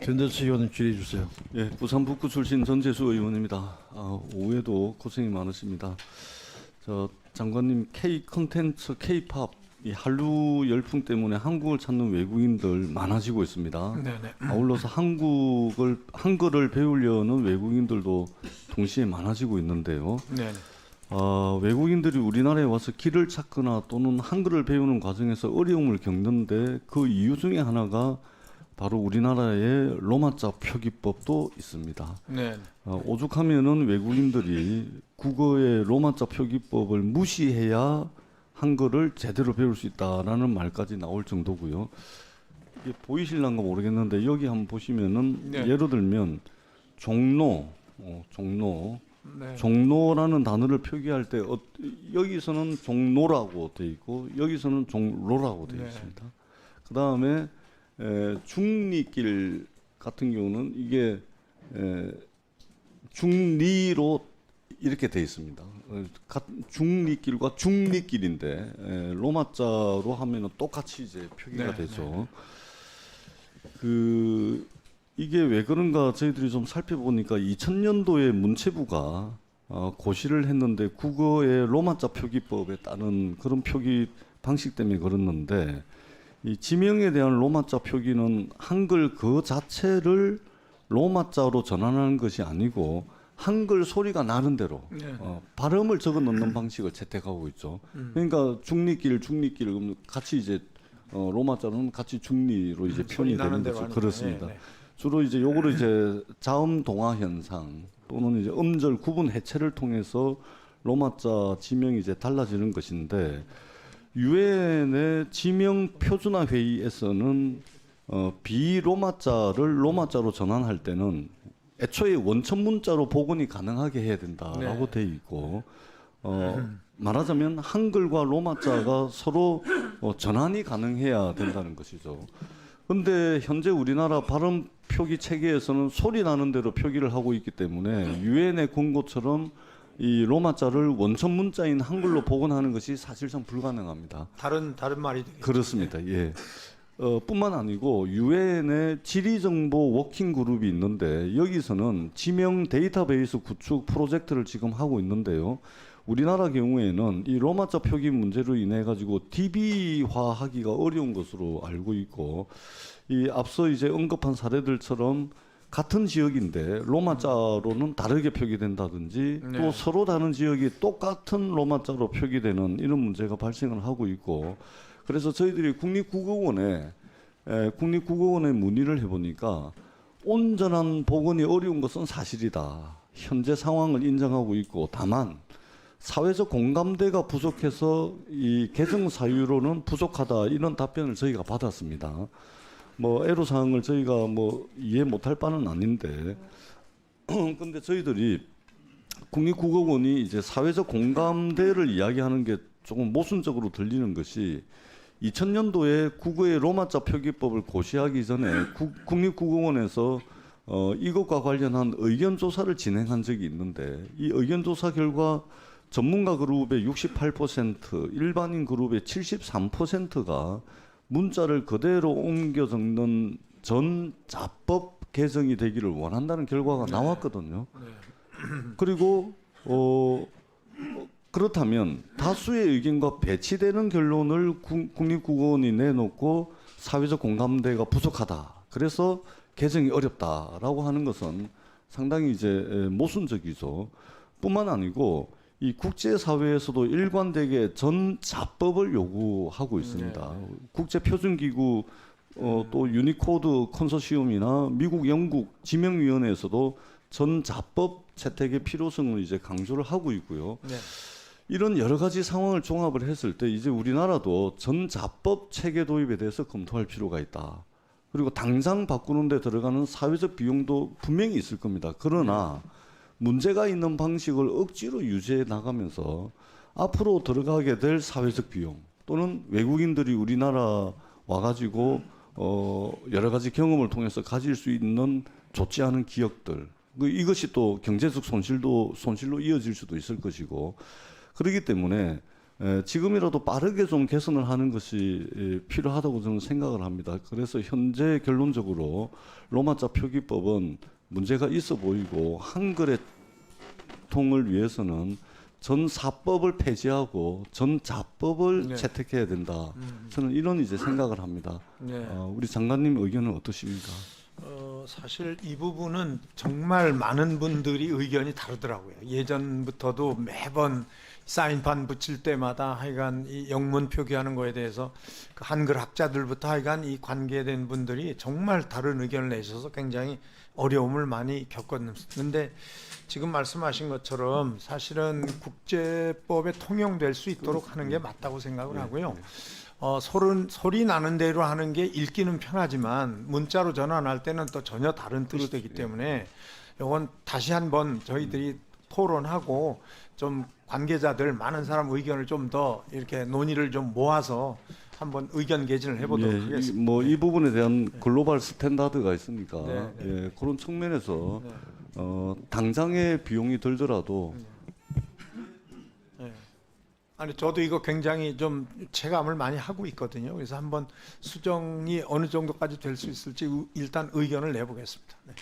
전재수 의원님 질의해 주세요. 예, 부산 북구 출신 전재수 의원입니다. 오후에도 고생이 많으십니다. 장관님, K 컨텐츠, K-팝 이 한류 열풍 때문에 한국을 찾는 외국인들 많아지고 있습니다. 네네. 아울러서 한글을 배우려는 외국인들도 동시에 많아지고 있는데요. 네네. 외국인들이 우리나라에 와서 길을 찾거나 또는 한글을 배우는 과정에서 어려움을 겪는데 그 이유 중에 하나가 바로 우리나라의 로마자 표기법도 있습니다. 네. 오죽하면은 외국인들이 국어의 로마자 표기법을 무시해야 한글을 제대로 배울 수 있다라는 말까지 나올 정도고요. 이게 보이실란가 모르겠는데 여기 한번 보시면은 네. 예를 들면 종로, 네. 종로라는 단어를 표기할 때 여기서는 종로라고 돼 있고 여기서는 종로라고 돼 네. 있습니다. 그 다음에 중리길 같은 경우는 이게 중리로 이렇게 돼 있습니다. 중리길과 중리길인데 로마자로 하면은 똑같이 이제 표기가 네, 되죠. 이게 왜 그런가 저희들이 좀 살펴보니까 2000년도에 문체부가 고시를 했는데 국어의 로마자 표기법에 따른 그런 표기 방식 때문에 그랬는데 이 지명에 대한 로마자 표기는 한글 그 자체를 로마자로 전환하는 것이 아니고 한글 소리가 나는 대로 네. 발음을 적어 넣는 방식을 채택하고 있죠. 그러니까 중리길 그럼 같이 이제 로마자는 같이 중리로 이제 표현이 되는 거죠. 그렇습니다. 네. 주로 이제 요거를 이제 자음 동화 현상 또는 이제 음절 구분 해체를 통해서 로마자 지명이 이제 달라지는 것인데 유엔의 지명 표준화 회의에서는 비로마자를 로마자로 전환할 때는 애초에 원천 문자로 복원이 가능하게 해야 된다라고 네. 돼 있고 말하자면 한글과 로마자가 서로 전환이 가능해야 된다는 것이죠. 근데 현재 우리나라 발음 표기 체계에서는 소리 나는 대로 표기를 하고 있기 때문에 유엔의 권고처럼 이 로마자를 원천 문자인 한글로 복원하는 것이 사실상 불가능합니다. 다른 말이 되겠죠. 그렇습니다. 예. 뿐만 아니고 유엔의 지리정보 워킹 그룹이 있는데 여기서는 지명 데이터베이스 구축 프로젝트를 지금 하고 있는데요. 우리나라 경우에는 이 로마자 표기 문제로 인해 가지고 DB화하기가 어려운 것으로 알고 있고 이 앞서 이제 언급한 사례들처럼 같은 지역인데 로마자로는 다르게 표기된다든지 네. 또 서로 다른 지역이 똑같은 로마자로 표기되는 이런 문제가 발생을 하고 있고 그래서 저희들이 국립국어원에 문의를 해보니까 온전한 복원이 어려운 것은 사실이다. 현재 상황을 인정하고 있고 다만 사회적 공감대가 부족해서 이 개정 사유로는 부족하다 이런 답변을 저희가 받았습니다. 애로사항을 저희가 이해 못할 바는 아닌데 근데 저희들이 국립국어원이 이제 사회적 공감대를 이야기하는 게 조금 모순적으로 들리는 것이 2000년도에 국어의 로마자 표기법을 고시하기 전에 국립국어원에서 이것과 관련한 의견조사를 진행한 적이 있는데 이 의견조사 결과 전문가 그룹의 68%, 일반인 그룹의 73%가 문자를 그대로 옮겨 적는 전자법 개정이 되기를 원한다는 결과가 나왔거든요. 그리고 그렇다면 다수의 의견과 배치되는 결론을 국립국어원이 내놓고 사회적 공감대가 부족하다. 그래서 개정이 어렵다라고 하는 것은 상당히 이제 모순적이죠. 뿐만 아니고 이 국제사회에서도 일관되게 전자법을 요구하고 있습니다. 국제표준기구 또 유니코드 컨소시엄이나 미국, 영국 지명위원회에서도 전자법 채택의 필요성을 이제 강조를 하고 있고요. 네. 이런 여러 가지 상황을 종합을 했을 때 이제 우리나라도 전자법 체계 도입에 대해서 검토할 필요가 있다. 그리고 당장 바꾸는 데 들어가는 사회적 비용도 분명히 있을 겁니다. 그러나 문제가 있는 방식을 억지로 유지해 나가면서 앞으로 들어가게 될 사회적 비용 또는 외국인들이 우리나라 와가지고 여러 가지 경험을 통해서 가질 수 있는 좋지 않은 기억들 이것이 또 경제적 손실로 이어질 수도 있을 것이고 그렇기 때문에 지금이라도 빠르게 좀 개선을 하는 것이 필요하다고 저는 생각을 합니다. 그래서 현재 결론적으로 로마자 표기법은 문제가 있어 보이고 한글의 통을 위해서는 전사법을 폐지하고 전자법을 네. 채택해야 된다. 저는 이런 이제 생각을 합니다. 네. 우리 장관님 의견은 어떠십니까? 사실 이 부분은 정말 많은 분들이 의견이 다르더라고요. 예전부터도 매번 사인판 붙일 때마다 하여간 이 영문 표기하는 거에 대해서 그 한글 학자들부터 하여간 이 관계된 분들이 정말 다른 의견을 내셔서 굉장히 어려움을 많이 겪었는데 지금 말씀하신 것처럼 사실은 국제법에 통용될 수 있도록 하는 게 맞다고 생각을 하고요. 소리 나는 대로 하는 게 읽기는 편하지만 문자로 전환할 때는 또 전혀 다른 뜻이 되기 때문에 이건 다시 한번 저희들이 토론하고 좀 관계자들 많은 사람 의견을 좀 더 이렇게 논의를 좀 모아서 한번 의견 개진을 해보도록 하겠습니다. 이 부분에 대한 글로벌 스탠다드가 있으니까 네, 네. 그런 측면에서 네. 당장의 비용이 들더라도 네. 아니 저도 이거 굉장히 좀 체감을 많이 하고 있거든요. 그래서 한번 수정이 어느 정도까지 될 수 있을지 일단 의견을 내보겠습니다. 네.